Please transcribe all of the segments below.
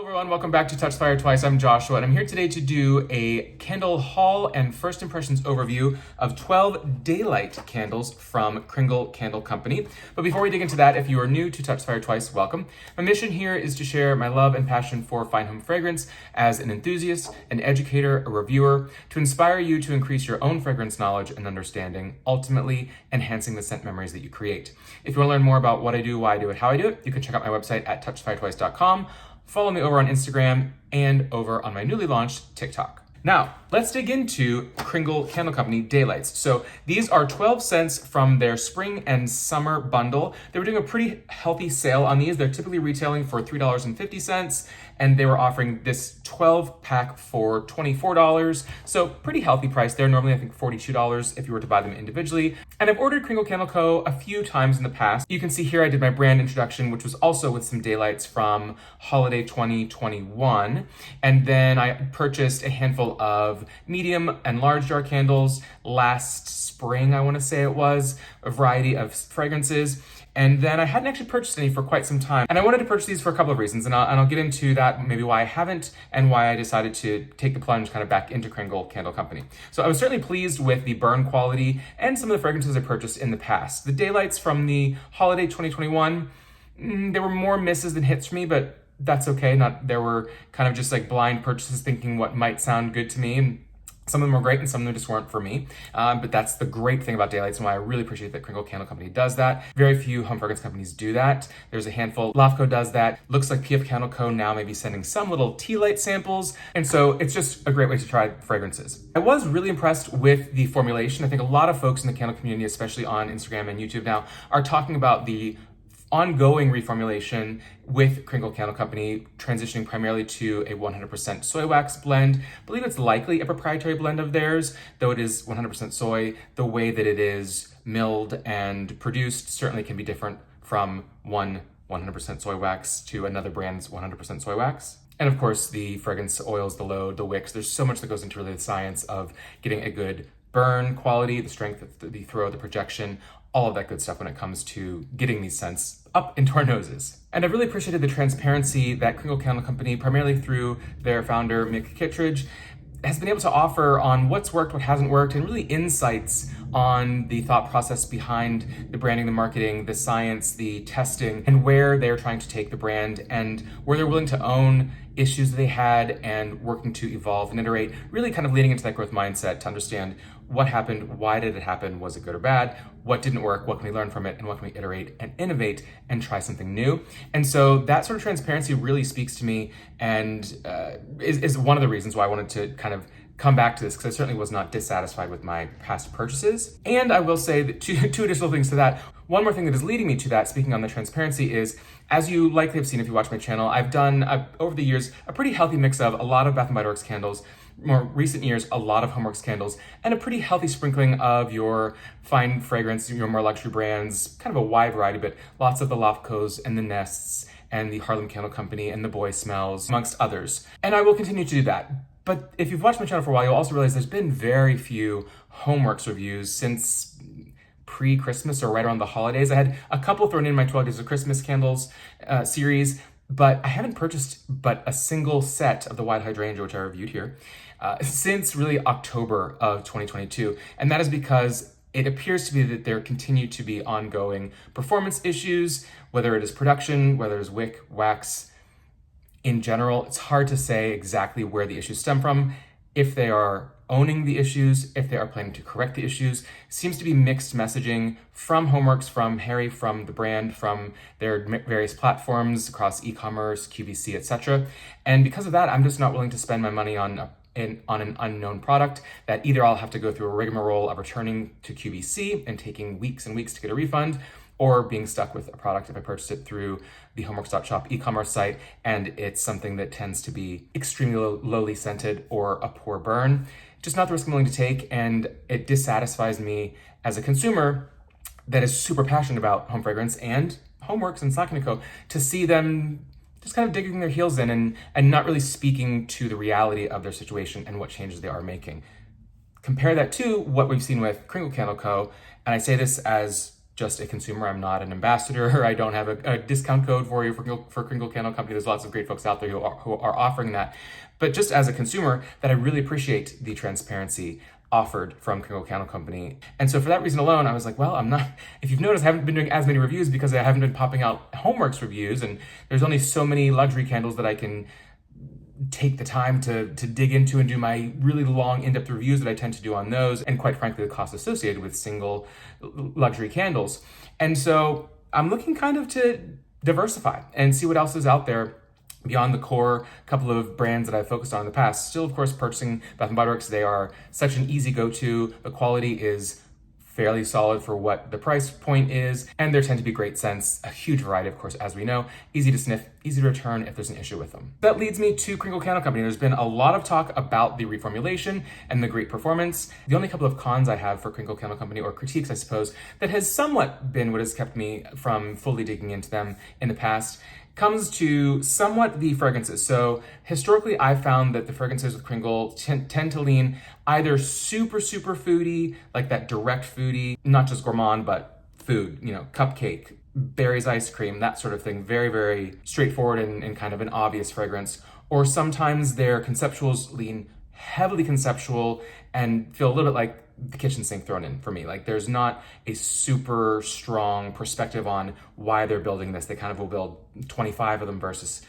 Everyone, welcome back to Touch the Fire Twice. I'm Joshua, and I'm here today to do a candle haul and first impressions overview of 12 daylight candles from Kringle Candle Company. But before we dig into that, if you are new to Touch the Fire Twice, welcome. My mission here is to share my love and passion for fine home fragrance as an enthusiast, an educator, a reviewer, to inspire you to increase your own fragrance knowledge and understanding, ultimately enhancing the scent memories that you create. If you want to learn more about what I do, why I do it, how I do it, you can check out my website at TouchTheFireTwice.com. Follow me over on Instagram and over on my newly launched TikTok. Now, let's dig into Kringle Candle Company Daylights. So these are 12 cents from their spring and summer bundle. They were doing a pretty healthy sale on these. They're typically retailing for $3.50, and they were offering this 12 pack for $24. So pretty healthy price there. Normally, I think $42 if you were to buy them individually. And I've ordered Kringle Candle Co. a few times in the past. You can see here I did my brand introduction, which was also with some daylights from holiday 2021. And then I purchased a handful of medium and large jar candles last spring, I want to say it was, a variety of fragrances. And then I hadn't actually purchased any for quite some time. And I wanted to purchase these for a couple of reasons. And I'll get into that, maybe why I haven't and why I decided to take the plunge kind of back into Kringle Candle Company. So I was certainly pleased with the burn quality and some of the fragrances I purchased in the past. The daylights from the holiday 2021, there were more misses than hits for me, but that's okay. There were kind of just like blind purchases thinking what might sound good to me. And some of them were great and some of them just weren't for me. But that's the great thing about daylights and why I really appreciate that Kringle Candle Company does that. Very few home fragrance companies do that. There's a handful. LOFCO does that. Looks like PF Candle Co. now may be sending some little tea light samples. And so it's just a great way to try fragrances. I was really impressed with the formulation. I think a lot of folks in the candle community, especially on Instagram and YouTube now, are talking about the ongoing reformulation with Kringle Candle Company, transitioning primarily to a 100% soy wax blend. I believe it's likely a proprietary blend of theirs, though it is 100% soy. The way that it is milled and produced certainly can be different from one 100% soy wax to another brand's 100% soy wax. And of course, the fragrance oils, the load, the wicks, there's so much that goes into really the science of getting a good burn quality, the strength of the throw, the projection, all of that good stuff when it comes to getting these scents up into our noses. And I've really appreciated the transparency that Kringle Candle Company, primarily through their founder, Mick Kittredge, has been able to offer on what's worked, what hasn't worked, and really insights on the thought process behind the branding, the marketing, the science, the testing, and where they're trying to take the brand and where they're willing to own issues that they had and working to evolve and iterate, really kind of leading into that growth mindset to understand what happened, why did it happen, was it good or bad, what didn't work, what can we learn from it, and what can we iterate and innovate and try something new. And so that sort of transparency really speaks to me and is one of the reasons why I wanted to kind of come back to this, because I certainly was not dissatisfied with my past purchases. And I will say that two additional things to that. One more thing that is leading me to that, speaking on the transparency, is, as you likely have seen if you watch my channel, I've done, over the years, a pretty healthy mix of a lot of Bath & Body Works candles, more recent years, a lot of Homeworks candles, and a pretty healthy sprinkling of your fine fragrance, your more luxury brands, kind of a wide variety, but lots of the LOFCOs and the Nests and the Harlem Candle Company and the Boy Smells, amongst others. And I will continue to do that. But if you've watched my channel for a while, you'll also realize there's been very few Homeworks reviews since pre-Christmas or right around the holidays. I had a couple thrown in my 12 Days of Christmas Candles series, but I haven't purchased but a single set of the Wide Hydrangea, which I reviewed here, since really October of 2022. And that is because it appears to be that there continue to be ongoing performance issues, whether it is production, whether it is wick, wax. In general, it's hard to say exactly where the issues stem from, if they are owning the issues, if they are planning to correct the issues. Seems to be mixed messaging from Homeworks, from Harry, from the brand, from their various platforms across e-commerce, QVC, etc. And because of that, I'm just not willing to spend my money on an unknown product that either I'll have to go through a rigmarole of returning to QVC and taking weeks and weeks to get a refund, or being stuck with a product if I purchased it through the Homeworks.shop e-commerce site and it's something that tends to be extremely lowly scented or a poor burn. Just not the risk I'm willing to take, and it dissatisfies me as a consumer that is super passionate about home fragrance and Homeworks and Saucony Co. to see them just kind of digging their heels in and not really speaking to the reality of their situation and what changes they are making. Compare that to what we've seen with Kringle Candle Co. And I say this as just a consumer. I'm not an ambassador. I don't have a discount code for you for Kringle Candle Company. There's lots of great folks out there who are offering that. But just as a consumer, that I really appreciate the transparency offered from Kringle Candle Company. And so for that reason alone, I was like, well, I'm not, if you've noticed, I haven't been doing as many reviews because I haven't been popping out Homeworks reviews, and there's only so many luxury candles that I can take the time to dig into and do my really long in-depth reviews that I tend to do on those, and quite frankly the cost associated with single luxury candles. And so I'm looking kind of to diversify and see what else is out there beyond the core couple of brands that I've focused on in the past. Still, of course, purchasing Bath & Body Works. They are such an easy go-to. The quality is fairly solid for what the price point is, and there tend to be great scents, a huge variety, of course, as we know, easy to sniff, easy to return if there's an issue with them. That leads me to Kringle Candle Company. There's been a lot of talk about the reformulation and the great performance. The only couple of cons I have for Kringle Candle Company, or critiques, I suppose, that has somewhat been what has kept me from fully digging into them in the past, comes to somewhat the fragrances. So historically, I've found that the fragrances with Kringle tend to lean either super foodie, like that direct foodie, not just gourmand, but food, cupcake, berries ice cream, that sort of thing. Very straightforward and kind of an obvious fragrance. Or sometimes their conceptuals lean heavily conceptual and feel a little bit like the kitchen sink thrown in for me. Like there's not a super strong perspective on why they're building this. They kind of will build 25 of them versus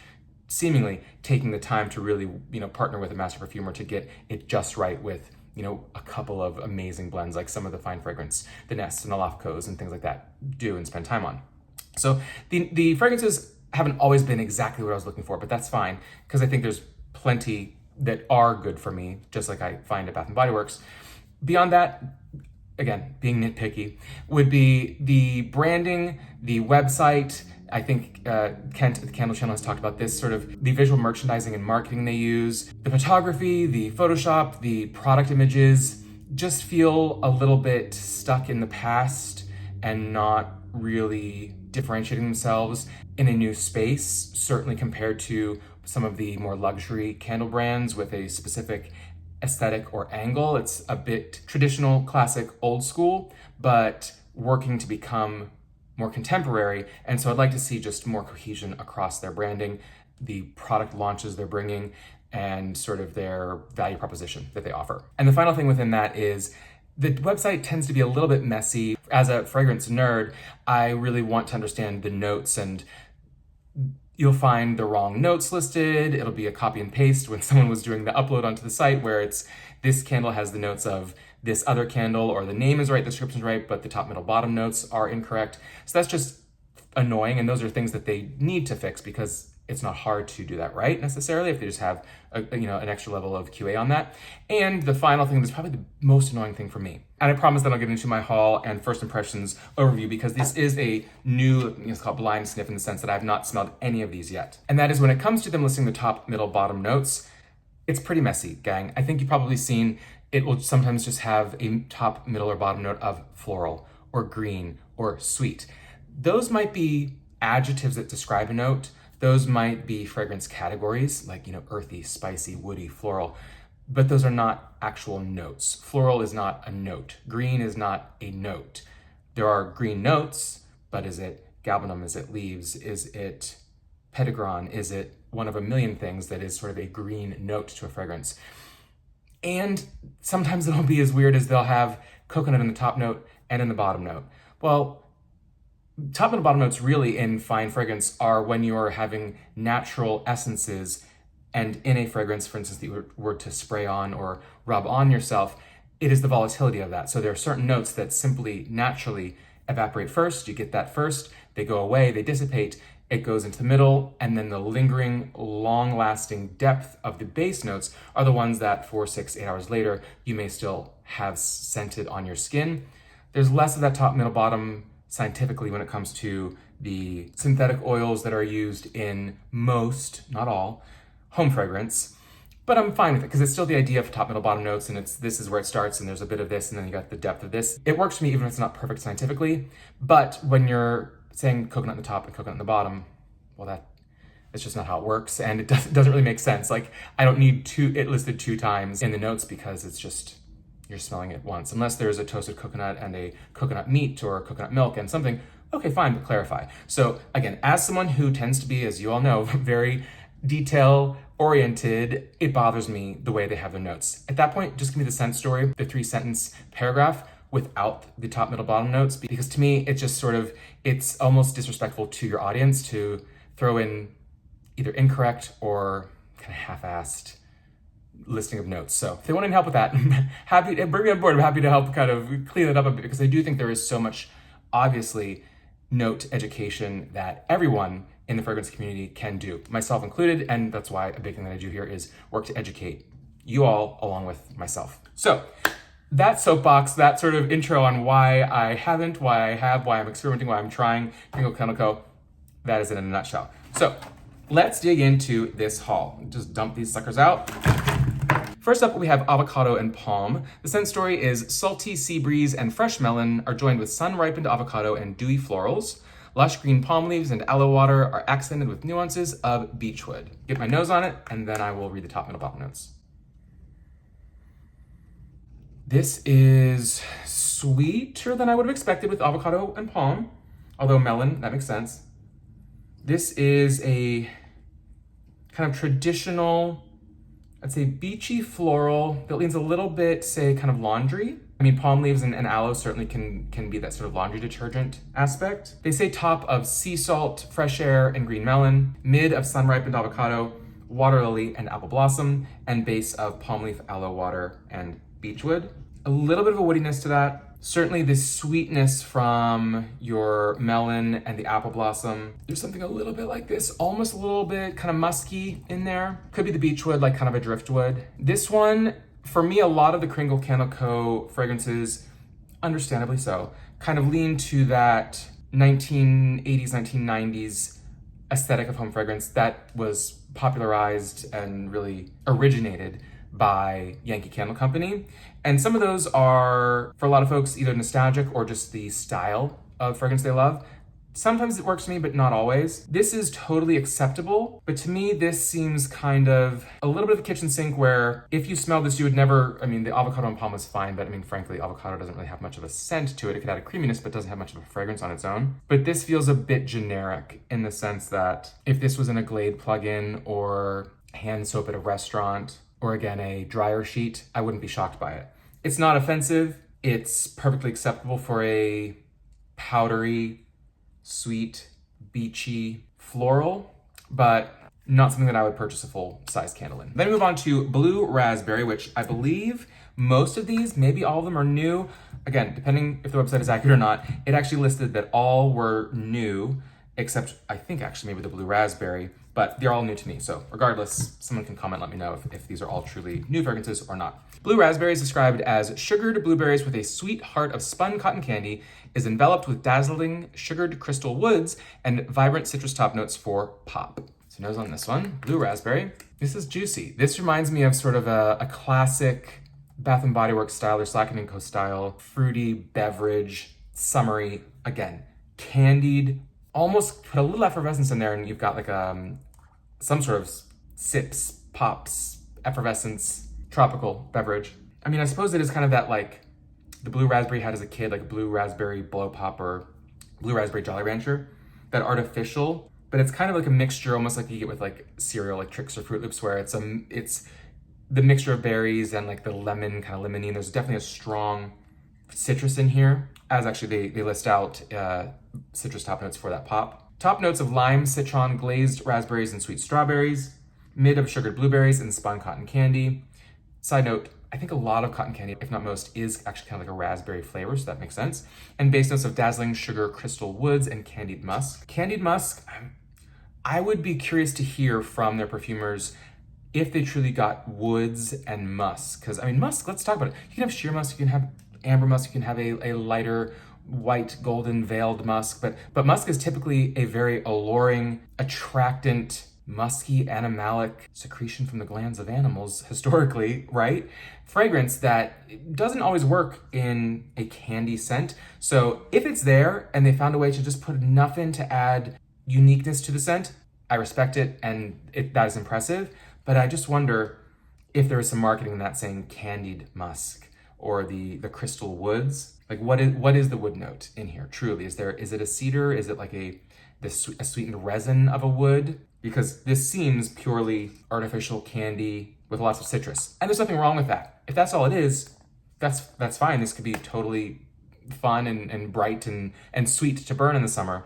seemingly taking the time to really, partner with a master perfumer to get it just right with, a couple of amazing blends like some of the fine fragrance, the Nests and the Lofcos and things like that do and spend time on. So the fragrances haven't always been exactly what I was looking for, but that's fine because I think there's plenty that are good for me, just like I find at Bath & Body Works. Beyond that, again, being nitpicky, would be the branding, the website. I think Kent at the Candle Channel has talked about this, sort of the visual merchandising and marketing they use. The photography, the Photoshop, the product images just feel a little bit stuck in the past and not really differentiating themselves in a new space, certainly compared to some of the more luxury candle brands with a specific aesthetic or angle. It's a bit traditional, classic, old school, but working to become more contemporary. And so I'd like to see just more cohesion across their branding, the product launches they're bringing, and sort of their value proposition that they offer. And the final thing within that is the website tends to be a little bit messy. As a fragrance nerd, I really want to understand the notes, and you'll find the wrong notes listed. It'll be a copy and paste when someone was doing the upload onto the site where it's this candle has the notes of this other candle, or the name is right, the description's right, but the top, middle, bottom notes are incorrect. So that's just annoying, and those are things that they need to fix because it's not hard to do that right necessarily if they just have an extra level of QA on that. And the final thing that's probably the most annoying thing for me, and I promise that I'll get into my haul and first impressions overview because this is a new, it's called blind sniff in the sense that I've not smelled any of these yet. And that is when it comes to them listing the top, middle, bottom notes, it's pretty messy, gang. I think you've probably seen it will sometimes just have a top, middle, or bottom note of floral or green or sweet. Those might be adjectives that describe a note. Those might be fragrance categories like, earthy, spicy, woody, floral, but those are not actual notes. Floral is not a note. Green is not a note. There are green notes, but is it galbanum? Is it leaves? Is it petitgrain? Is it one of a million things that is sort of a green note to a fragrance? And sometimes it'll be as weird as they'll have coconut in the top note and in the bottom note. Well, top and bottom notes really in fine fragrance are when you're having natural essences, and in a fragrance, for instance, that you were to spray on or rub on yourself, it is the volatility of that. So there are certain notes that simply naturally evaporate first. You get that first, they go away, they dissipate, it goes into the middle, and then the lingering, long-lasting depth of the base notes are the ones that 4, 6, 8 hours later, you may still have scented on your skin. There's less of that top, middle, bottom scientifically when it comes to the synthetic oils that are used in most, not all, home fragrance. But I'm fine with it because it's still the idea of top, middle, bottom notes, and this is where it starts, and there's a bit of this, and then you got the depth of this. It works for me even if it's not perfect scientifically, but when you're saying coconut in the top and coconut in the bottom, well, that's just not how it works, and it doesn't really make sense. Like, I don't need it listed 2 times in the notes because it's just you're smelling it once, unless there's a toasted coconut and a coconut meat or coconut milk and something. Okay, fine, but clarify. So again, as someone who tends to be, as you all know, very detail oriented, it bothers me the way they have their notes. At that point, just give me the scent story, the 3-sentence paragraph without the top, middle, bottom notes, because to me, it's just sort of, it's almost disrespectful to your audience to throw in either incorrect or kind of half-assed listing of notes. So if they want any help with that, happy to bring me on board. I'm happy to help kind of clean it up a bit, because I do think there is so much, obviously, note education that everyone in the fragrance community can do, myself included, and that's why a big thing that I do here is work to educate you all along with myself. So that soapbox, that sort of intro on why I haven't, why I have, why I'm experimenting, why I'm trying Kringle Candle Co., that is it in a nutshell. So let's dig into this haul. Just dump these suckers out. First up, we have Avocado and Palm. The scent story is salty sea breeze and fresh melon are joined with sun-ripened avocado and dewy florals. Lush green palm leaves and aloe water are accented with nuances of beechwood. Get my nose on it, and then I will read the top, middle, bottom notes. This is sweeter than I would have expected with avocado and palm, although melon, that makes sense. This is a kind of traditional, I'd say beachy floral that leans a little bit, say, kind of laundry. I mean, palm leaves and aloe certainly can be that sort of laundry detergent aspect. They say top of sea salt, fresh air, and green melon, mid of sun-ripened avocado, water lily, and apple blossom, and base of palm leaf, aloe water, and beechwood. A little bit of a woodiness to that. Certainly the sweetness from your melon and the apple blossom. There's something a little bit like this, almost a little bit kind of musky in there. Could be the beechwood, like kind of a driftwood. This one, for me, a lot of the Kringle Candle Co. fragrances, understandably so, kind of lean to that 1980s, 1990s aesthetic of home fragrance that was popularized and really originated by Yankee Candle Company. And some of those are, for a lot of folks, either nostalgic or just the style of fragrance they love. Sometimes it works for me, but not always. This is totally acceptable, but to me, this seems kind of a little bit of a kitchen sink where if you smell this, you would never, I mean, the avocado and palm is fine, but I mean, frankly, avocado doesn't really have much of a scent to it. It could add a creaminess, but doesn't have much of a fragrance on its own. But this feels a bit generic in the sense that if this was in a Glade plug-in or hand soap at a restaurant, or again, a dryer sheet, I wouldn't be shocked by it. It's not offensive. It's perfectly acceptable for a powdery, sweet, beachy floral, but not something that I would purchase a full-size candle in. Then we move on to Blue Raspberry, which I believe most of these, maybe all of them, are new. Again, depending if the website is accurate or not, it actually listed that all were new, except I think actually maybe the Blue Raspberry, but they're all new to me. So regardless, someone can comment, let me know if these are all truly new fragrances or not. Blue Raspberry is described as sugared blueberries with a sweet heart of spun cotton candy, is enveloped with dazzling sugared crystal woods and vibrant citrus top notes for pop. So nose on this one, Blue Raspberry. This is juicy. This reminds me of sort of a classic Bath & Body Works style or Slack & Co. style, fruity beverage, summery, again, candied, almost put a little effervescence in there and you've got like some sort of sips, pops, effervescence, tropical beverage. I mean, I suppose it is kind of that like the Blue Raspberry had as a kid, like a Blue Raspberry Blow Pop or Blue Raspberry Jolly Rancher, that artificial, but it's kind of like a mixture, almost like you get with like cereal, like Trix or Fruit Loops, where it's the mixture of berries and like the lemon, kind of lemonine. There's definitely a strong citrus in here, as actually they list out citrus top notes for that pop. Top notes of lime, citron, glazed raspberries, and sweet strawberries. Mid of sugared blueberries and spun cotton candy. Side note, I think a lot of cotton candy, if not most, is actually kind of like a raspberry flavor, so that makes sense. And base notes of dazzling sugar crystal woods and candied musk. Candied musk, I would be curious to hear from their perfumers if they truly got woods and musk. Because, I mean, musk, let's talk about it. You can have sheer musk, you can have amber musk, you can have a lighter white golden veiled musk, but musk is typically a very alluring, attractant, musky, animalic secretion from the glands of animals, historically, right? Fragrance that doesn't always work in a candy scent. So if it's there and they found a way to just put enough in to add uniqueness to the scent, I respect it and that is impressive. But I just wonder if there is some marketing in that saying candied musk, or the crystal woods. Like what is the wood note in here? Truly, is it a cedar? Is it like a sweetened resin of a wood? Because this seems purely artificial candy with lots of citrus. And there's nothing wrong with that. If that's all it is, that's fine. This could be totally fun and bright and sweet to burn in the summer.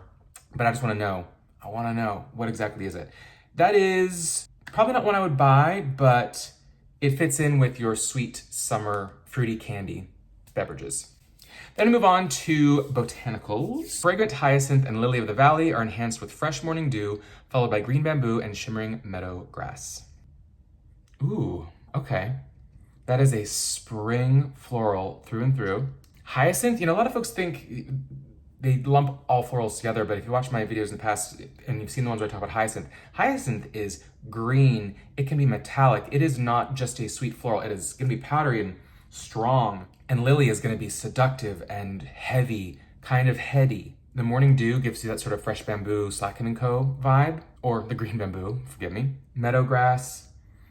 But I just want to know. I want to know, what exactly is it? That is probably not one I would buy, but it fits in with your sweet summer fruity candy beverages. Then we move on to Botanicals. Fragrant hyacinth and lily of the valley are enhanced with fresh morning dew, followed by green bamboo and shimmering meadow grass. Ooh, okay. That is a spring floral through and through. Hyacinth, a lot of folks think they lump all florals together, but if you watch my videos in the past and you've seen the ones where I talk about hyacinth, hyacinth is green. It can be metallic. It is not just a sweet floral. It is going to be powdery and strong. And lily is going to be seductive and heavy, kind of heady. The morning dew gives you that sort of fresh bamboo, Slacken & Co. vibe, or the green bamboo, forgive me. Meadow grass.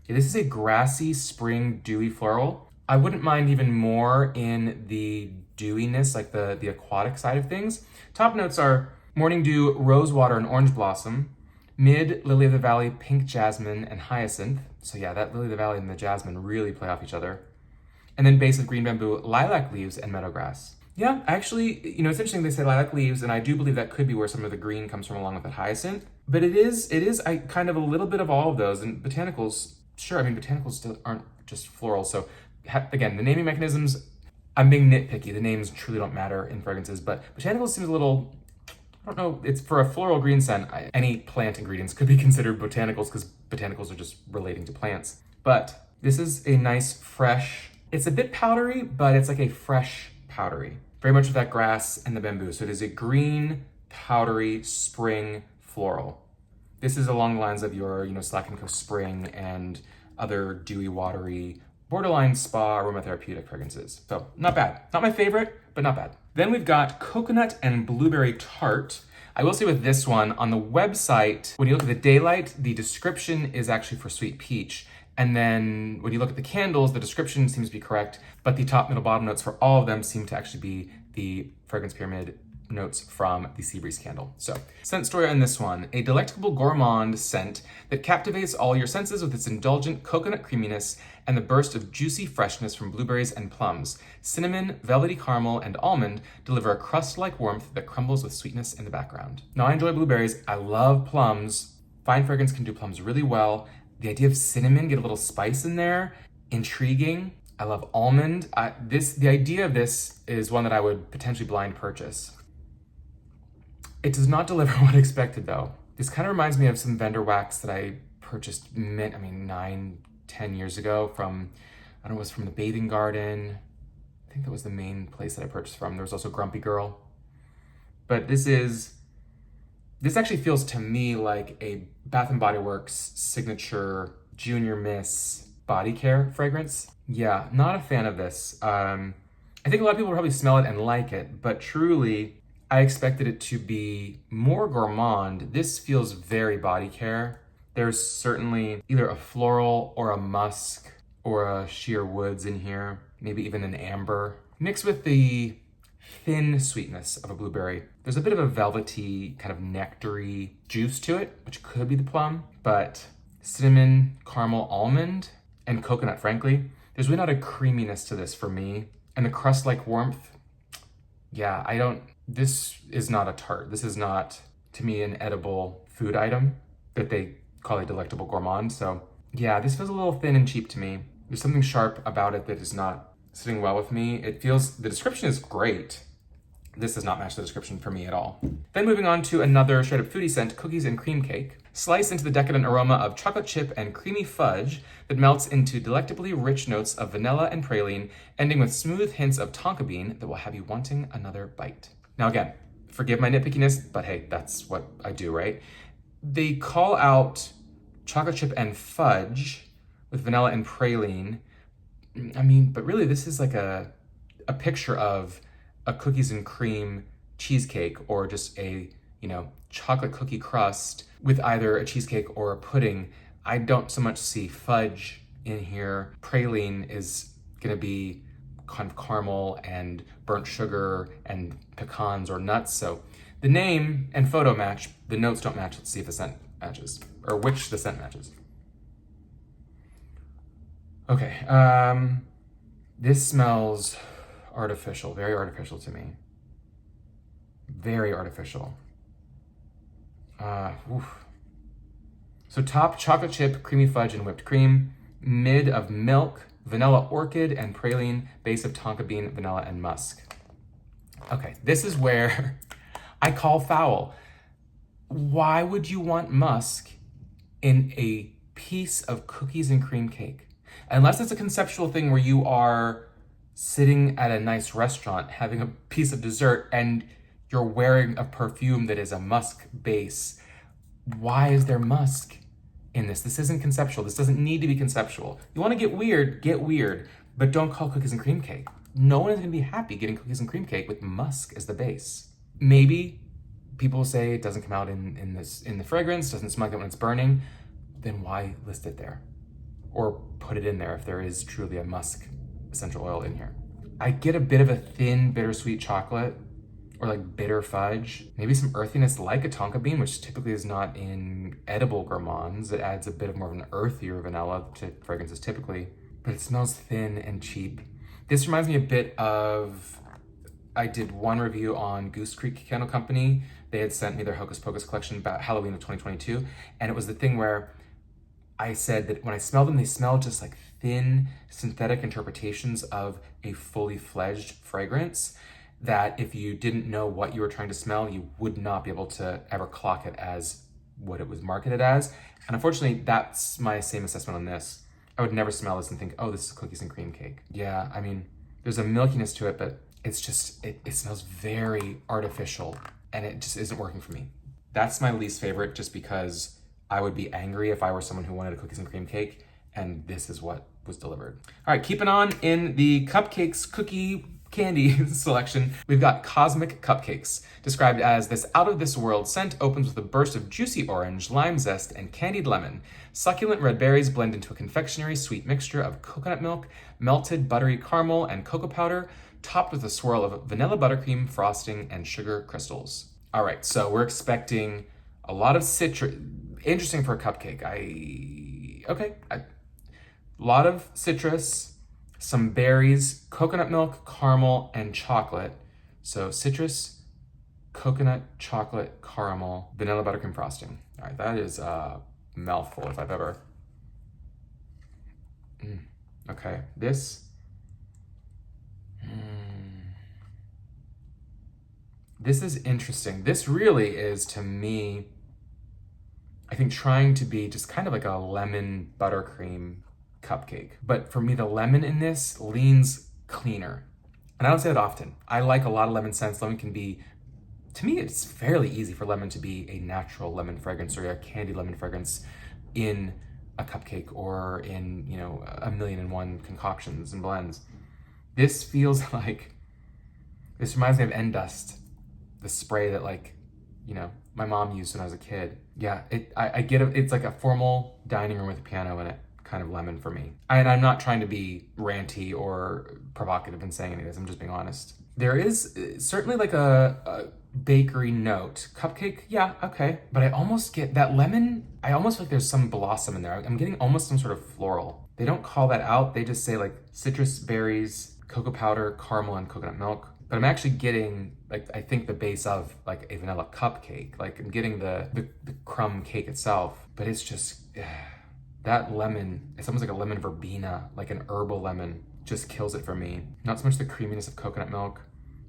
Yeah, this is a grassy spring dewy floral. I wouldn't mind even more in the dewiness, like the aquatic side of things. Top notes are morning dew, rosewater, and orange blossom. Mid, lily of the valley, pink jasmine, and hyacinth. So yeah, that lily of the valley and the jasmine really play off each other. And then base of green bamboo, lilac leaves, and meadowgrass. Yeah, actually, it's interesting they say lilac leaves, and I do believe that could be where some of the green comes from along with that hyacinth. But it is kind of a little bit of all of those. And botanicals, sure, botanicals aren't just floral. So again, the naming mechanisms, I'm being nitpicky. The names truly don't matter in fragrances, but botanicals seems a little, I don't know, it's for a floral green scent. Any plant ingredients could be considered botanicals because botanicals are just relating to plants. But this is a nice, fresh, it's a bit powdery, but it's like a fresh powdery. Very much with that grass and the bamboo. So it is a green, powdery, spring floral. This is along the lines of your, Slack & Co. Spring and other dewy, watery, borderline spa aromatherapeutic fragrances. So not bad. Not my favorite, but not bad. Then we've got coconut and blueberry tart. I will say with this one, on the website, when you look at the daylight, the description is actually for sweet peach. And then when you look at the candles, the description seems to be correct, but the top, middle, bottom notes for all of them seem to actually be the fragrance pyramid notes from the Sea Breeze candle. So, scent story on this one: a delectable gourmand scent that captivates all your senses with its indulgent coconut creaminess and the burst of juicy freshness from blueberries and plums. Cinnamon, velvety caramel, and almond deliver a crust-like warmth that crumbles with sweetness in the background. Now, I enjoy blueberries. I love plums. Fine fragrance can do plums really well. The idea of cinnamon, get a little spice in there, intriguing. I love almond. The idea of this is one that I would potentially blind purchase. It does not deliver what I expected though. This kind of reminds me of some vendor wax that I purchased 9-10 years ago from, I don't know, it was from the Bathing Garden. I think that was the main place that I purchased from. There was also Grumpy Girl. But this actually feels to me like a Bath & Body Works signature Junior Miss body care fragrance. Yeah, not a fan of this. I think a lot of people will probably smell it and like it, but truly, I expected it to be more gourmand. This feels very body care. There's certainly either a floral or a musk or a sheer woods in here, maybe even an amber, mixed with the thin sweetness of a blueberry. There's a bit of a velvety, kind of nectary juice to it, which could be the plum, but cinnamon, caramel, almond, and coconut, frankly. There's really not a creaminess to this for me. And the crust-like warmth, yeah, this is not a tart. This is not, to me, an edible food item that they call a delectable gourmand. So yeah, this feels a little thin and cheap to me. There's something sharp about it that is not sitting well with me. The description is great. This does not match the description for me at all. Then moving on to another straight up foodie scent, cookies and cream cake. Slice into the decadent aroma of chocolate chip and creamy fudge that melts into delectably rich notes of vanilla and praline, ending with smooth hints of tonka bean that will have you wanting another bite. Now again, forgive my nitpickiness, but hey, that's what I do, right? They call out chocolate chip and fudge with vanilla and praline. But really this is like a picture of a cookies and cream cheesecake, or just a, chocolate cookie crust with either a cheesecake or a pudding. I don't so much see fudge in here. Praline is gonna be kind of caramel and burnt sugar and pecans or nuts. So the name and photo match, the notes don't match. Let's see if the scent matches, or which the scent matches. Okay, this smells artificial, very artificial to me. Very artificial. So top, chocolate chip, creamy fudge, and whipped cream. Mid of milk, vanilla orchid, and praline. Base of tonka bean, vanilla, and musk. Okay, this is where I call foul. Why would you want musk in a piece of cookies and cream cake? Unless it's a conceptual thing where you are sitting at a nice restaurant having a piece of dessert and you're wearing a perfume that is a musk base. Why is there musk in this? This isn't conceptual. This doesn't need to be conceptual. You want to get weird, but don't call cookies and cream cake. No one is going to be happy getting cookies and cream cake with musk as the base. Maybe people say it doesn't come out in the fragrance, doesn't smell like it when it's burning. Then why list it there? Or put it in there if there is truly a musk essential oil in here. I get a bit of a thin, bittersweet chocolate, or like bitter fudge. Maybe some earthiness like a tonka bean, which typically is not in edible gourmands. It adds a bit of more of an earthier vanilla to fragrances typically, but it smells thin and cheap. This reminds me a bit of, I did one review on Goose Creek Candle Company. They had sent me their Hocus Pocus collection about Halloween of 2022, and it was the thing where I said that when I smell them, they smell just like thin synthetic interpretations of a fully fledged fragrance, that if you didn't know what you were trying to smell, you would not be able to ever clock it as what it was marketed as. And unfortunately, that's my same assessment on this. I would never smell this and think, oh, this is cookies and cream cake. Yeah, I mean, there's a milkiness to it, but it's just, it smells very artificial and it just isn't working for me. That's my least favorite, just because I would be angry if I were someone who wanted a cookies and cream cake, and this is what was delivered. All right, keeping on in the Cupcakes cookie candy selection, we've got Cosmic Cupcakes. Described as this out-of-this-world scent opens with a burst of juicy orange, lime zest, and candied lemon. Succulent red berries blend into a confectionery sweet mixture of coconut milk, melted buttery caramel, and cocoa powder, topped with a swirl of vanilla buttercream, frosting, and sugar crystals. All right, so we're expecting a lot of citrus. Interesting for a cupcake. A lot of citrus, some berries, coconut milk, caramel, and chocolate. So citrus, coconut, chocolate, caramel, vanilla buttercream frosting. All right, that is a mouthful if I've ever. Okay, this. This is interesting. This really is, to me, I think trying to be just kind of like a lemon buttercream cupcake. But for me, the lemon in this leans cleaner. And I don't say that often. I like a lot of lemon scents. Lemon can be, to me, it's fairly easy for lemon to be a natural lemon fragrance or a candy lemon fragrance in a cupcake or in, you know, 1,000,001 concoctions and blends. This feels like, this reminds me of End Dust, the spray that, like, you know, my mom used when I was a kid. Yeah, I get it. It's like a formal dining room with a piano in it kind of lemon for me. And I'm not trying to be ranty or provocative in saying any of this. I'm just being honest. There is certainly like a bakery note. Cupcake, yeah, okay. But I almost get that lemon. I almost feel like there's some blossom in there. I'm getting almost some sort of floral. They don't call that out. They just say like citrus berries, cocoa powder, caramel, and coconut milk. But I'm actually getting, like, I think the base of like a vanilla cupcake. Like I'm getting the crumb cake itself, but it's just, that lemon, it's almost like a lemon verbena, like an herbal lemon, just kills it for me. Not so much the creaminess of coconut milk.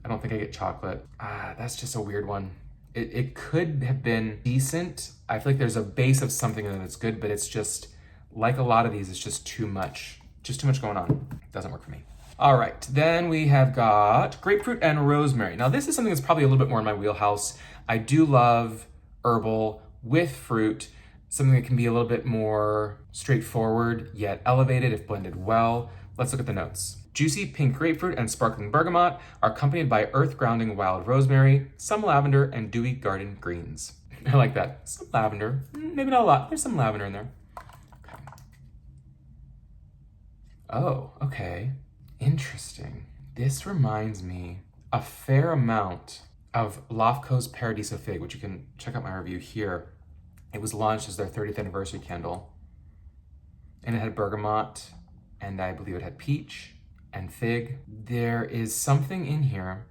I don't think I get chocolate. That's just a weird one. It could have been decent. I feel like there's a base of something in it that's good, but it's just, like a lot of these, it's just too much going on. It doesn't work for me. All right, then we have got Grapefruit and Rosemary. Now this is something that's probably a little bit more in my wheelhouse. I do love herbal with fruit, something that can be a little bit more straightforward, yet elevated if blended well. Let's look at the notes. Juicy pink grapefruit and sparkling bergamot are accompanied by earth-grounding wild rosemary, some lavender, and dewy garden greens. I like that. Some lavender, maybe not a lot. There's some lavender in there. Okay. Oh, okay. Interesting. This reminds me a fair amount of Lofco's Paradiso Fig, which you can check out my review here. It was launched as their 30th anniversary candle, and it had bergamot, and I believe it had peach and fig. There is something in here.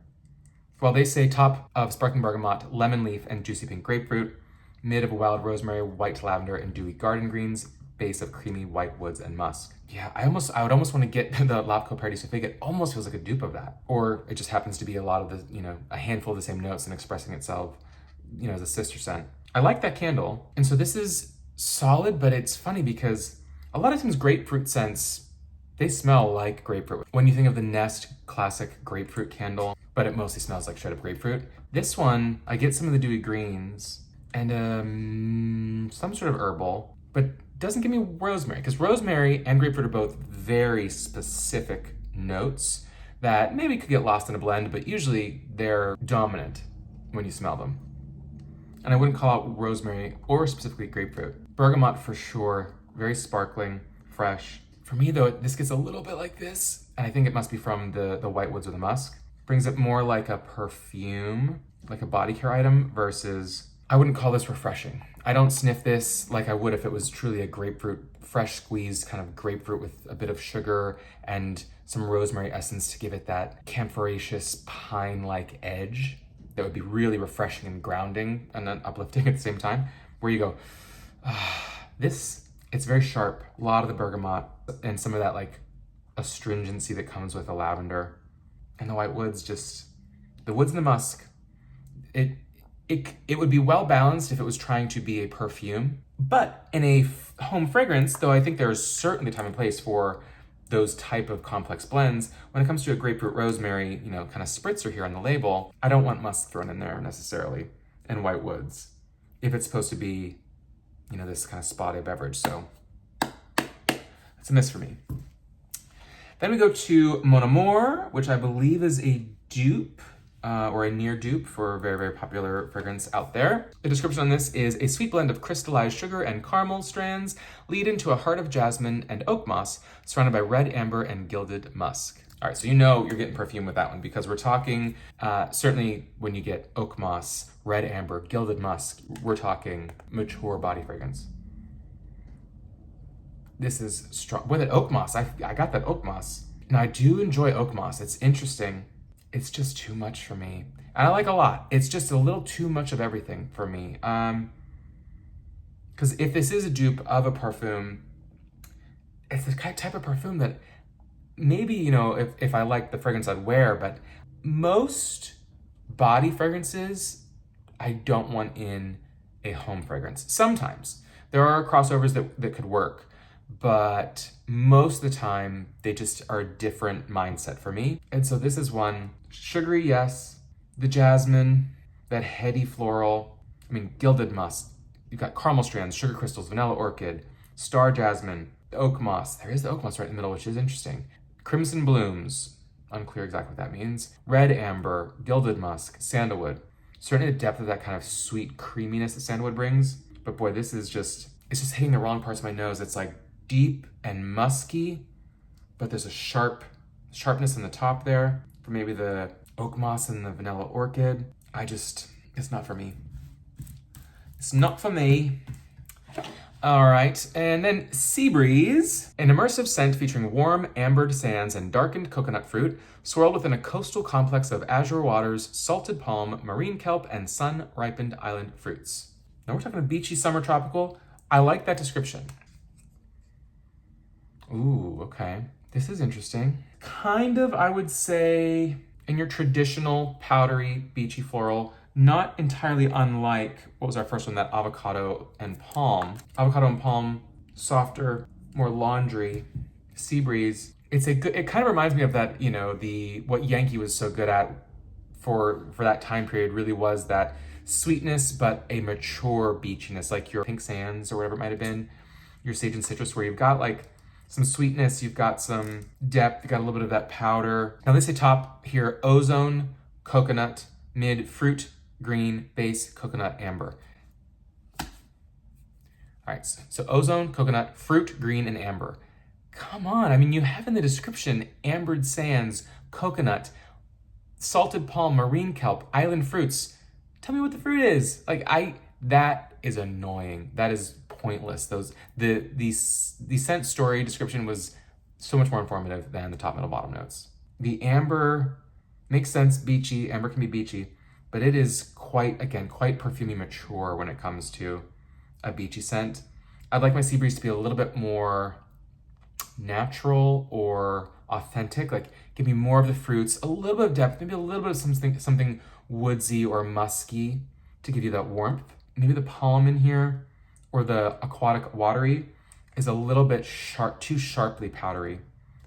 Well, they say top of sparkling bergamot, lemon leaf, and juicy pink grapefruit, mid of wild rosemary, white lavender, and dewy garden greens, base of creamy white woods and musk. Yeah, I would almost want to get the Lofco Paradiso Fig. It almost feels like a dupe of that. Or it just happens to be a lot of the, a handful of the same notes and expressing itself, as a sister scent. I like that candle. And so this is solid, but it's funny because a lot of times grapefruit scents, they smell like grapefruit. When you think of the Nest classic grapefruit candle, but it mostly smells like straight up grapefruit. This one, I get some of the dewy greens and some sort of herbal, but doesn't give me rosemary, because rosemary and grapefruit are both very specific notes that maybe could get lost in a blend, but usually they're dominant when you smell them. And I wouldn't call out rosemary or specifically grapefruit. Bergamot for sure, very sparkling, fresh. For me though, this gets a little bit like this, and I think it must be from the white woods or the musk. Brings it more like a perfume, like a body care item versus, I wouldn't call this refreshing. I don't sniff this like I would if it was truly a grapefruit, fresh squeezed kind of grapefruit with a bit of sugar and some rosemary essence to give it that camphoraceous pine-like edge that would be really refreshing and grounding and then uplifting at the same time. Where you go, it's very sharp. A lot of the bergamot and some of that like astringency that comes with the lavender. And the white woods, the woods and the musk, it would be well balanced if it was trying to be a perfume. But in a home fragrance, though I think there's certainly time and place for those type of complex blends, when it comes to a grapefruit rosemary, kind of spritzer here on the label, I don't want musk thrown in there necessarily, and white woods, if it's supposed to be, this kind of spotty beverage. So it's a miss for me. Then we go to Mon Amour, which I believe is a dupe or a near dupe for a very, very popular fragrance out there. The description on this is a sweet blend of crystallized sugar and caramel strands lead into a heart of jasmine and oak moss surrounded by red amber and gilded musk. All right, so you're getting perfume with that one because we're talking, certainly when you get oak moss, red amber, gilded musk, we're talking mature body fragrance. This is strong. With it, oak moss, I got that oak moss. And I do enjoy oak moss. It's interesting. It's just too much for me. And I like a lot. It's just a little too much of everything for me. Because if this is a dupe of a perfume, it's the type of perfume that maybe, if I like the fragrance I'd wear, but most body fragrances, I don't want in a home fragrance. Sometimes. There are crossovers that could work. But most of the time, they just are a different mindset for me. And so this is one, sugary, yes. The jasmine, that heady floral, gilded musk. You've got caramel strands, sugar crystals, vanilla orchid, star jasmine, oak moss. There is the oak moss right in the middle, which is interesting. Crimson blooms, unclear exactly what that means. Red amber, gilded musk, sandalwood. Certainly the depth of that kind of sweet creaminess that sandalwood brings. But boy, it's just hitting the wrong parts of my nose. It's like deep and musky, but there's a sharpness in the top there for maybe the oak moss and the vanilla orchid. It's not for me. It's not for me. All right, and then Sea Breeze, an immersive scent featuring warm ambered sands and darkened coconut fruit, swirled within a coastal complex of azure waters, salted palm, marine kelp, and sun-ripened island fruits. Now we're talking a beachy summer tropical. I like that description. Ooh, okay. This is interesting. Kind of, I would say, in your traditional powdery, beachy floral, not entirely unlike, what was our first one, that avocado and palm. Avocado and palm, softer, more laundry. Sea Breeze. It kind of reminds me of that, what Yankee was so good at for that time period really was that sweetness, but a mature beachiness, like your pink sands or whatever it might have been, your sage and citrus, where you've got like some sweetness, you've got some depth, you've got a little bit of that powder. Now they say top here, ozone, coconut, mid, fruit, green, base, coconut, amber. All right, so ozone, coconut, fruit, green, and amber. come on. I mean, you have in the description ambered sands, coconut, salted palm, marine kelp, island fruits. Tell me what the fruit is. That is annoying. That is pointless. The scent story description was so much more informative than the top, middle, bottom notes. The amber makes sense, beachy. Amber can be beachy, but it is quite perfumey mature when it comes to a beachy scent. I'd like my sea breeze to be a little bit more natural or authentic. Like, give me more of the fruits, a little bit of depth, maybe a little bit of something woodsy or musky to give you that warmth. Maybe the palm in here or the aquatic watery is a little bit too sharply powdery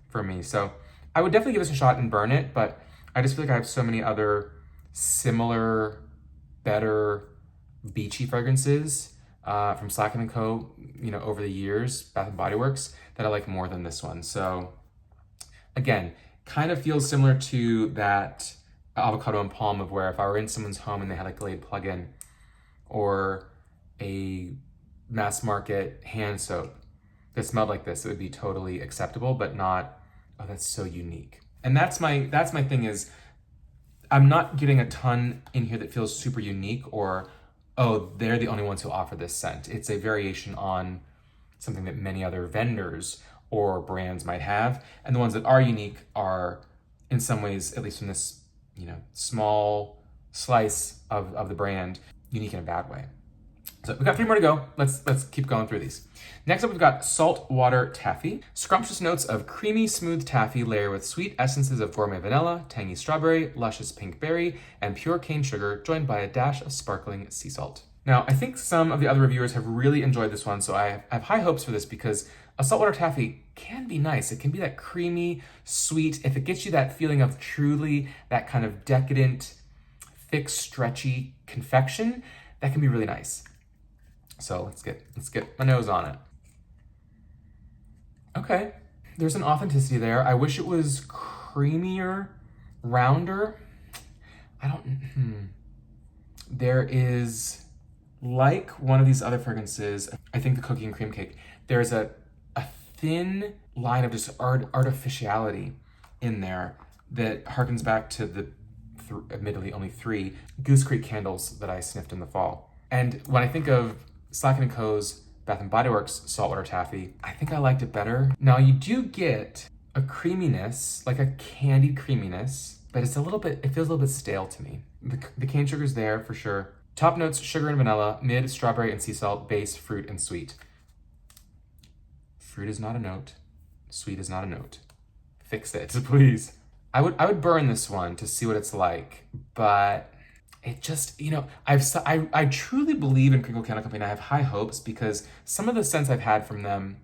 for me. So I would definitely give this a shot and burn it, but I just feel like I have so many other similar, better beachy fragrances from Slack & Co, over the years, Bath & Body Works, that I like more than this one. So again, kind of feels similar to that Avocado and Palm, of where if I were in someone's home and they had a Glade plug-in or a mass market hand soap that smelled like this, it would be totally acceptable, but not, oh, that's so unique. And that's my thing is, I'm not getting a ton in here that feels super unique or, oh, they're the only ones who offer this scent. It's a variation on something that many other vendors or brands might have. And the ones that are unique are, in some ways, at least from this, small slice of the brand, unique in a bad way. So we've got 3 more to go. Let's keep going through these. Next up, we've got Saltwater Taffy. Scrumptious notes of creamy, smooth taffy layer with sweet essences of gourmet vanilla, tangy strawberry, luscious pink berry, and pure cane sugar, joined by a dash of sparkling sea salt. Now, I think some of the other reviewers have really enjoyed this one, so I have high hopes for this because a saltwater taffy can be nice. It can be that creamy, sweet. If it gets you that feeling of truly that kind of decadent, thick, stretchy confection, that can be really nice. So let's get my nose on it. Okay, there's an authenticity there. I wish it was creamier, rounder. There is, like one of these other fragrances, I think the cookie and cream cake, there's a thin line of just artificiality in there that harkens back to the admittedly only 3 Goose Creek candles that I sniffed in the fall. And when I think of Slack & Co.'s Bath & Body Works Saltwater Taffy, I think I liked it better. Now, you do get a creaminess, like a candied creaminess, but it feels a little bit stale to me. The cane sugar's there for sure. Top notes, sugar and vanilla, mid, strawberry and sea salt, base, fruit and sweet. Fruit is not a note. Sweet is not a note. Fix it, please. I would burn this one to see what it's like, but it just, I truly believe in Kringle Candle Company, and I have high hopes because some of the scents I've had from them,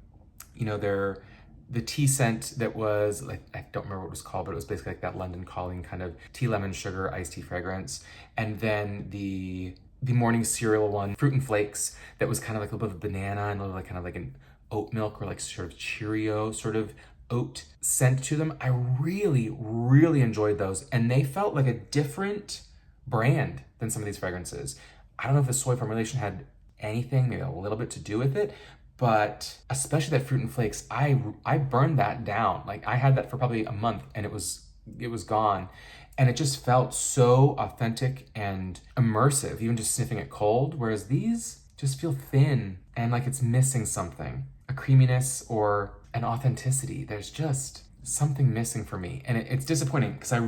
the tea scent that was, like, I don't remember what it was called, but it was basically like that London Calling kind of tea, lemon, sugar, iced tea fragrance. And then the morning cereal one, Fruit and Flakes, that was kind of like a little bit of banana and a little kind of like an oat milk or like sort of Cheerio sort of oat scent to them. I really, really enjoyed those. And they felt like a different brand than some of these fragrances. I don't know if the soy formulation had anything, maybe a little bit to do with it, but especially that Fruit and Flakes, I burned that down. Like, I had that for probably a month and it was gone. And it just felt so authentic and immersive, even just sniffing it cold. Whereas these just feel thin and like it's missing something, a creaminess or an authenticity. There's just something missing for me. And it's disappointing because I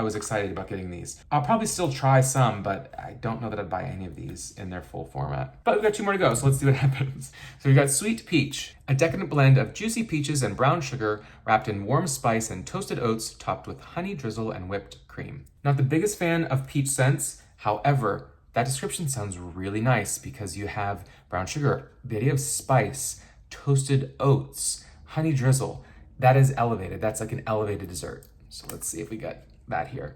was excited about getting these. I'll probably still try some, but I don't know that I'd buy any of these in their full format. But we've got 2 more to go, so let's see what happens. So we've got Sweet Peach, a decadent blend of juicy peaches and brown sugar wrapped in warm spice and toasted oats topped with honey drizzle and whipped cream. Not the biggest fan of peach scents, however, that description sounds really nice because you have brown sugar, the idea of spice, toasted oats, honey drizzle. That is elevated. That's like an elevated dessert. So let's see if we got that here.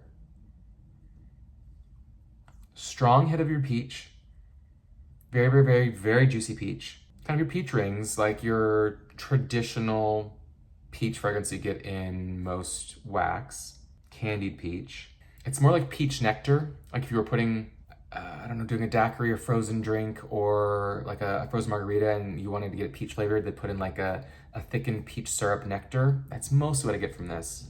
Strong hit of your peach. Very, very, very, very juicy peach. Kind of your peach rings, like your traditional peach fragrance you get in most wax. Candied peach. It's more like peach nectar. Like if you were putting I don't know, doing a daiquiri or frozen drink or like a frozen margarita and you wanted to get it peach flavored, they put in like a thickened peach syrup nectar. That's mostly what I get from this.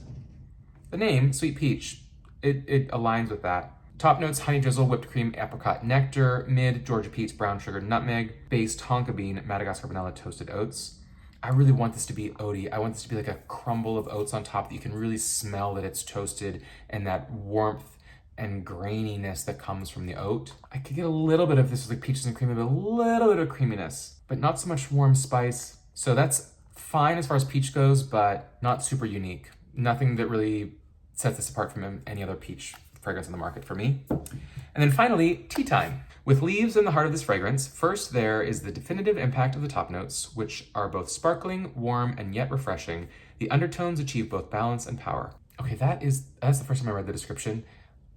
The name, Sweet Peach, it aligns with that. Top notes, honey drizzle, whipped cream, apricot nectar. Mid, Georgia peach, brown sugar, nutmeg. Base, tonka bean, Madagascar vanilla, toasted oats. I really want this to be oaty. I want this to be like a crumble of oats on top that you can really smell that it's toasted and that warmth and graininess that comes from the oat. I could get a little bit of this with like peaches and cream, but a little bit of creaminess, but not so much warm spice. So that's fine as far as peach goes, but not super unique. Nothing that really sets this apart from any other peach fragrance on the market for me. And then finally, tea time. With leaves in the heart of this fragrance, first there is the definitive impact of the top notes, which are both sparkling, warm, and yet refreshing. The undertones achieve both balance and power. Okay, that's the first time I read the description.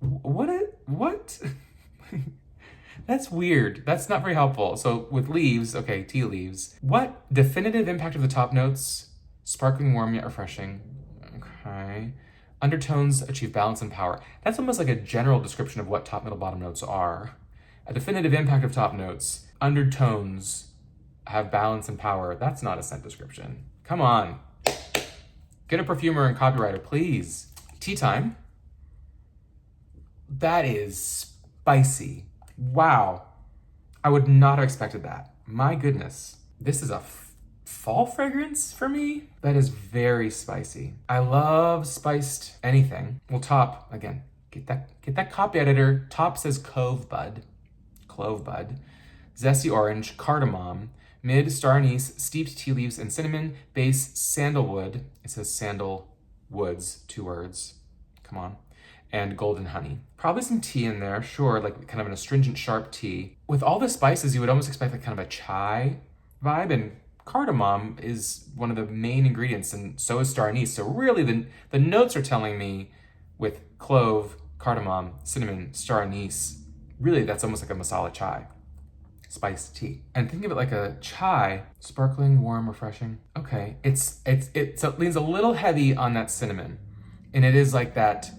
What? That's weird. That's not very helpful. So with leaves, okay, tea leaves. What definitive impact of the top notes? Sparkling, warm, yet refreshing. Okay. Undertones achieve balance and power. That's almost like a general description of what top, middle, bottom notes are. A definitive impact of top notes. Undertones have balance and power. That's not a scent description. Come on. Get a perfumer and copywriter, please. Tea time. That is spicy. Wow. I would not have expected that. My goodness. This is a fall fragrance for me. That is very spicy. I love spiced anything. Well, top, again, get that copy editor. Top says clove bud. Zesty orange, cardamom. Mid, star anise, steeped tea leaves and cinnamon. Base, sandalwood. It says sandalwoods, 2 words. Come on. And golden honey. Probably some tea in there, sure, like kind of an astringent, sharp tea. With all the spices, you would almost expect like kind of a chai vibe, and cardamom is one of the main ingredients, and so is star anise. So really, the notes are telling me with clove, cardamom, cinnamon, star anise, really that's almost like a masala chai, spiced tea. And think of it like a chai, sparkling, warm, refreshing. Okay, so it leans a little heavy on that cinnamon, and it is like that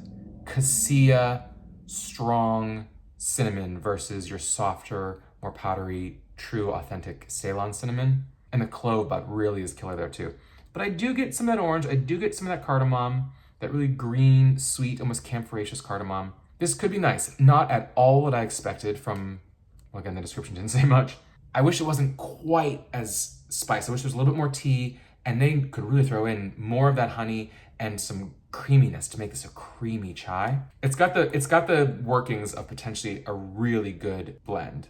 cassia, strong cinnamon versus your softer, more powdery, true, authentic Ceylon cinnamon. And the clove bud really is killer there too. But I do get some of that orange. I do get some of that cardamom, that really green, sweet, almost camphoraceous cardamom. This could be nice. Not at all what I expected from, well, again, the description didn't say much. I wish it wasn't quite as spicy. I wish there was a little bit more tea, and they could really throw in more of that honey and some creaminess to make this a creamy chai. It's got the workings of potentially a really good blend.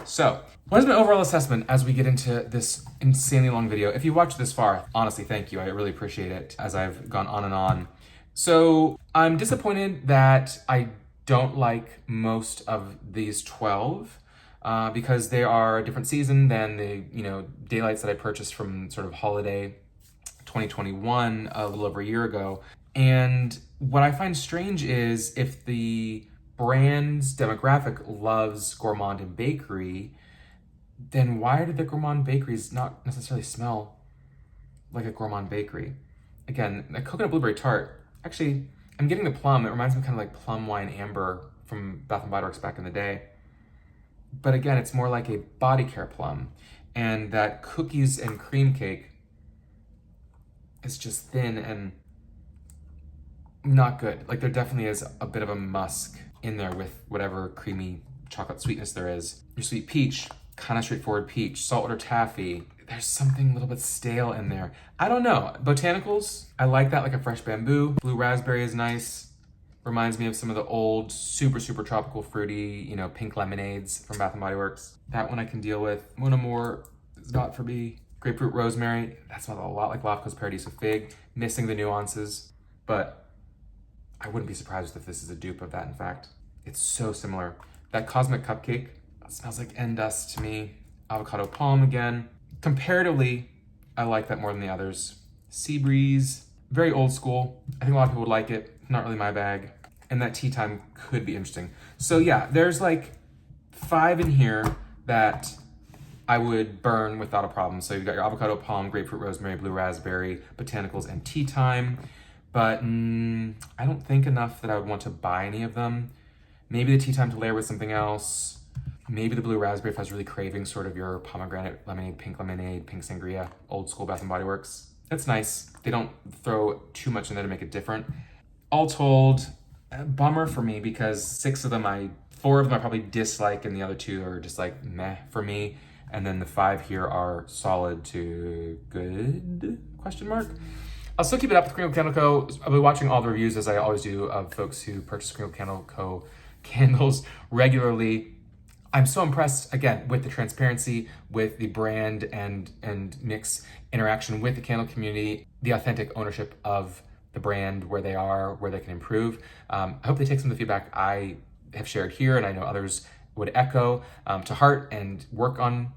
So, what is my overall assessment as we get into this insanely long video? If you watched this far, honestly, thank you. I really appreciate it as I've gone on and on. So, I'm disappointed that I don't like most of these 12 because they are a different season than the daylights that I purchased from sort of holiday 2021 a little over a year ago. And what I find strange is if the brand's demographic loves gourmand and bakery, then why do the gourmand bakeries not necessarily smell like a gourmand bakery? Again, the coconut blueberry tart, actually, I'm getting the plum. It reminds me kind of like plum wine amber from Bath & Body Works back in the day. But again, it's more like a body care plum. And that cookies and cream cake is just thin and not good. Like there definitely is a bit of a musk in there with whatever creamy chocolate sweetness there is. Your sweet peach, kind of straightforward peach. Saltwater taffy, there's something a little bit stale in there. I don't know. Botanicals, I like that, like a fresh bamboo. Blue raspberry is nice. Reminds me of some of the old super, super tropical fruity, pink lemonades from Bath & Body Works. That one I can deal with. Mon Amour is not for me. Grapefruit Rosemary, that smells a lot like Lafco's Paradiso Fig. Missing the nuances, but I wouldn't be surprised if this is a dupe of that, in fact. It's so similar. That Cosmic Cupcake smells like end dust to me. Avocado Palm again. Comparatively, I like that more than the others. Sea Breeze, very old school. I think a lot of people would like it. Not really my bag. And that tea time could be interesting. So yeah, there's like 5 in here that I would burn without a problem. So you've got your Avocado Palm, Grapefruit Rosemary, Blue Raspberry, Botanicals, and Tea Time. But I don't think enough that I would want to buy any of them. Maybe the tea time to layer with something else. Maybe the blue raspberry if I was really craving sort of your pomegranate lemonade, pink sangria, old school Bath and Body Works. That's nice. They don't throw too much in there to make it different. All told, a bummer for me because 4 of them I probably dislike and the other 2 are just like meh for me. And then the 5 here are solid to good, question mark. I'll still keep it up with Kringle Candle Co. I'll be watching all the reviews as I always do of folks who purchase Kringle Candle Co. candles regularly. I'm so impressed, again, with the transparency, with the brand and mix interaction with the candle community, the authentic ownership of the brand, where they are, where they can improve. I hope they take some of the feedback I have shared here, and I know others would echo to heart and work on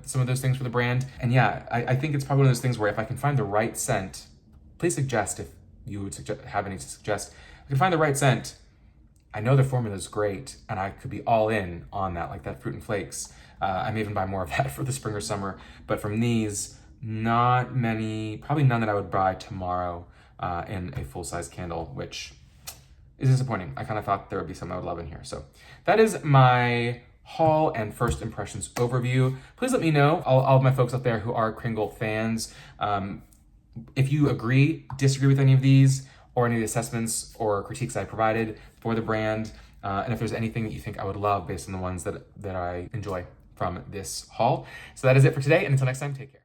some of those things for the brand. And yeah, I think it's probably one of those things where if I can find the right scent, please suggest if you would have any to suggest. If I can find the right scent, I know the formula is great, and I could be all in on that, like that Fruit and Flakes. I may even buy more of that for the spring or summer. But from these, not many, probably none that I would buy tomorrow in a full-size candle, which is disappointing. I kind of thought there would be some I would love in here. So that is my haul and first impressions overview. Please let me know, all of my folks out there who are Kringle fans, if you agree, disagree with any of these, or any of the assessments or critiques I provided for the brand, and if there's anything that you think I would love based on the ones that I enjoy from this haul. So that is it for today, and until next time, take care.